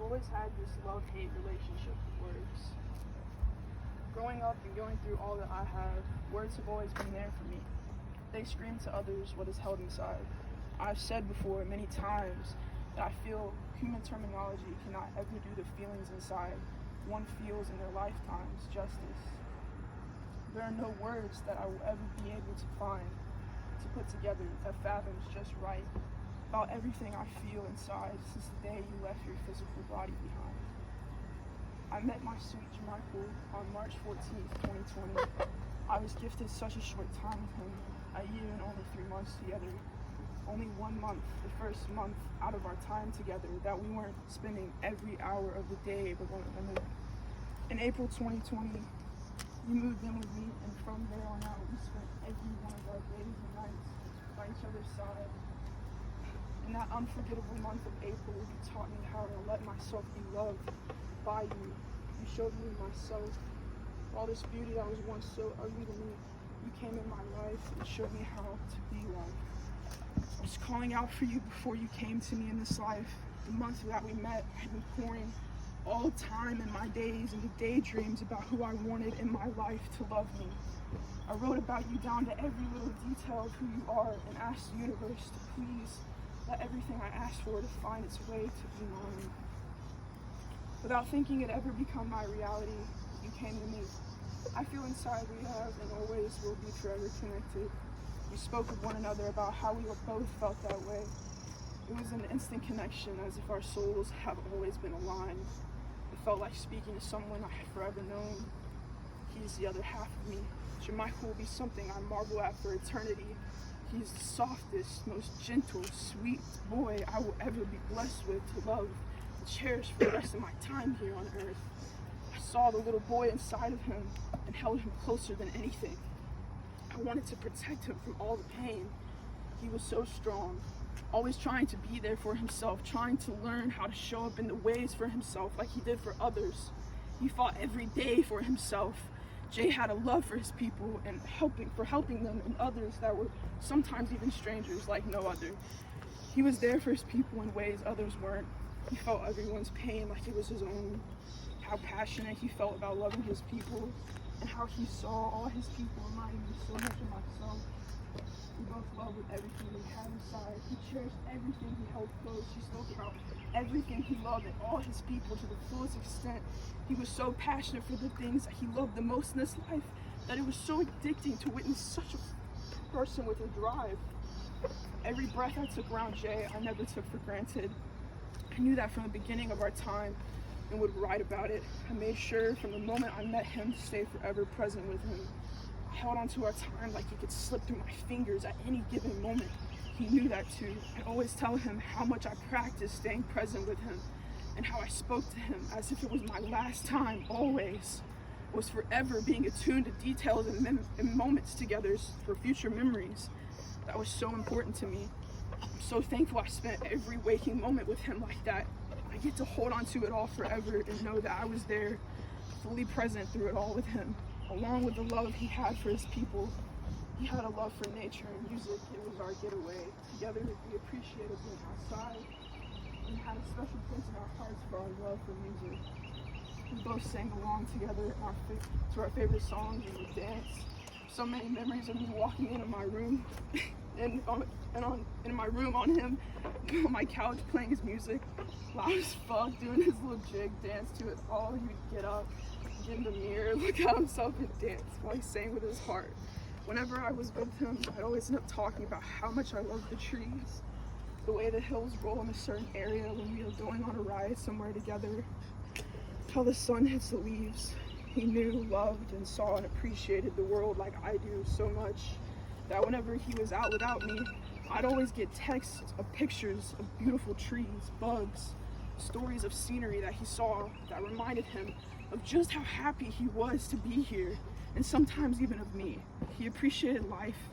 always had this love-hate relationship with words. Growing up and going through all that I have, words have always been there for me. They scream to others what is held inside. I've said before many times that I feel human terminology cannot ever do the feelings inside one feels in their lifetimes justice. There are no words that I will ever be able to find, to put together, that fathoms just right about everything I feel inside since the day you left your physical body behind. I met my sweet Jermichael on March 14th, 2020. I was gifted such a short time with him, a year and only 3 months together. Only 1 month, the first month out of our time together, that we weren't spending every hour of the day with one another. In April 2020, you moved in with me, and from there on out, we spent every one of our days and nights by each other's side. In that unforgettable month of April, you taught me how to let myself be loved by you. You showed me myself. All this beauty that was once so ugly to me, you came in my life and showed me how to be loved. I was calling out for you before you came to me in this life. The month that we met, I'd been pouring all time in my days into daydreams about who I wanted in my life to love me. I wrote about you down to every little detail of who you are and asked the universe to please let everything I asked for to find its way to be mine. Without thinking it ever become my reality, you came to me. I feel inside we have and always will be forever connected. We spoke with one another about how we both felt that way. It was an instant connection, as if our souls have always been aligned. It felt like speaking to someone I had forever known. He's the other half of me. Jermichael will be something I marvel at for eternity. He's the softest, most gentle, sweet boy I will ever be blessed with to love and cherish for the rest of my time here on earth. I saw the little boy inside of him and held him closer than anything. I wanted to protect him from all the pain. He was so strong, always trying to be there for himself, trying to learn how to show up in the ways for himself like he did for others. He fought every day for himself. Jay had a love for his people and helping them and others that were sometimes even strangers like no other. He was there for his people in ways others weren't. He felt everyone's pain like it was his own. How passionate he felt about loving his people, and how he saw all his people reminding me so much of myself. We both loved with everything we had inside. He cherished everything he held close. He spoke about everything he loved and all his people to the fullest extent. He was so passionate for the things that he loved the most in this life that it was so addicting to witness such a person with a drive. Every breath I took around Jay, I never took for granted. I knew that from the beginning of our time and would write about it. I made sure from the moment I met him to stay forever present with him. I held on to our time like it could slip through my fingers at any given moment. He knew that too. I always tell him how much I practiced staying present with him and how I spoke to him as if it was my last time, always. Was forever being attuned to details and moments together for future memories. That was so important to me. I'm so thankful I spent every waking moment with him like that. I get to hold on to it all forever and know that I was there, fully present through it all with him. Along with the love he had for his people, he had a love for nature and music. It was our getaway. Together, we appreciated being outside and had a special place in our hearts for our love for music. We both sang along together to our favorite songs and would dance. So many memories of me walking into my room in my room on him, on my couch playing his music, loud as fuck, doing his little jig dance to it all. He would get up, get in the mirror, look at himself and dance while he sang with his heart. Whenever I was with him, I'd always end up talking about how much I loved the trees, the way the hills roll in a certain area when we were going on a ride somewhere together, how the sun hits the leaves. He knew, loved, and saw and appreciated the world like I do so much that whenever he was out without me, I'd always get texts of pictures of beautiful trees, bugs, stories of scenery that he saw that reminded him of just how happy he was to be here, and sometimes even of me. He appreciated life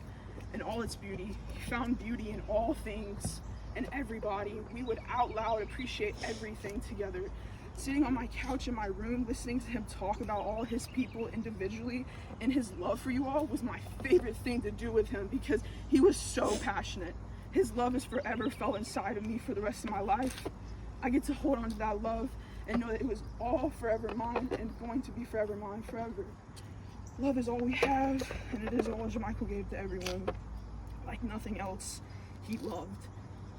and all its beauty. He found beauty in all things and everybody. We would out loud appreciate everything together. Sitting on my couch in my room, listening to him talk about all his people individually and his love for you all was my favorite thing to do with him because he was so passionate. His love is forever felt inside of me for the rest of my life. I get to hold on to that love and know that it was all forever mine and going to be forever mine forever. Love is all we have, and it is all Jermichael gave to everyone. Like nothing else, he loved.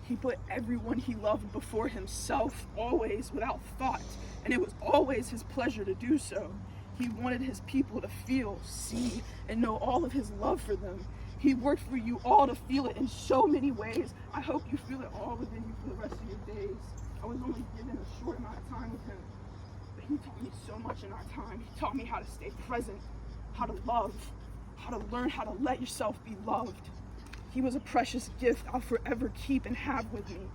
He put everyone he loved before himself, always, without thought, and it was always his pleasure to do so. He wanted his people to feel, see, and know all of his love for them. He worked for you all to feel it in so many ways. I hope you feel it all within you for the rest of your days. I was only given a short amount of time with him, but he taught me so much in our time. He taught me how to stay present, how to love, how to learn how to let yourself be loved. He was a precious gift I'll forever keep and have with me.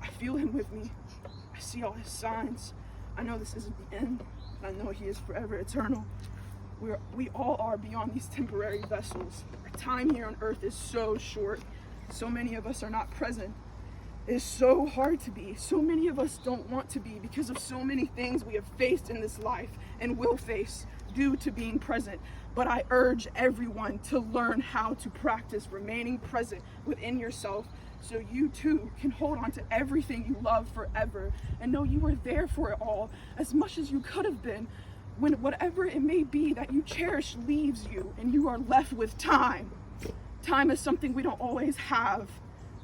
I feel him with me. I see all his signs. I know this isn't the end, but I know he is forever eternal. We all are beyond these temporary vessels. Our time here on earth is so short. So many of us are not present. It is so hard to be. So many of us don't want to be because of so many things we have faced in this life and will face due to being present. But I urge everyone to learn how to practice remaining present within yourself so you too can hold on to everything you love forever and know you were there for it all as much as you could have been when whatever it may be that you cherish leaves you and you are left with time. Time is something we don't always have.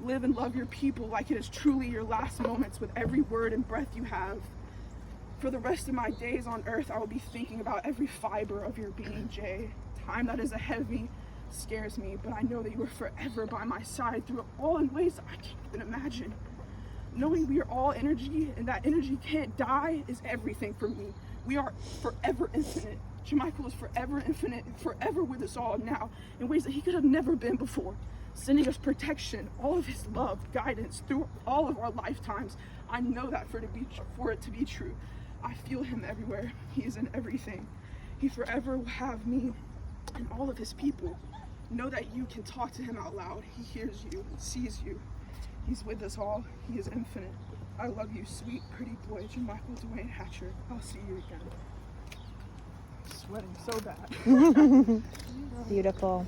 Live and love your people like it is truly your last moments with every word and breath you have. For the rest of my days on earth, I will be thinking about every fiber of your being, Jay. Time that is ahead of me scares me, but I know that you are forever by my side through it all in ways that I can't even imagine. Knowing we are all energy and that energy can't die is everything for me. We are forever infinite. Jermichael is forever infinite and forever with us all now in ways that he could have never been before, sending us protection, all of his love, guidance through all of our lifetimes. I know that for it to be true. I feel him everywhere. He is in everything. He forever will have me and all of his people. Know that you can talk to him out loud. He hears you, sees you. He's with us all. He is infinite. I love you, sweet, pretty boy, Jermichael Dwayne Hatcher. I'll see you again. Sweating so bad. Beautiful.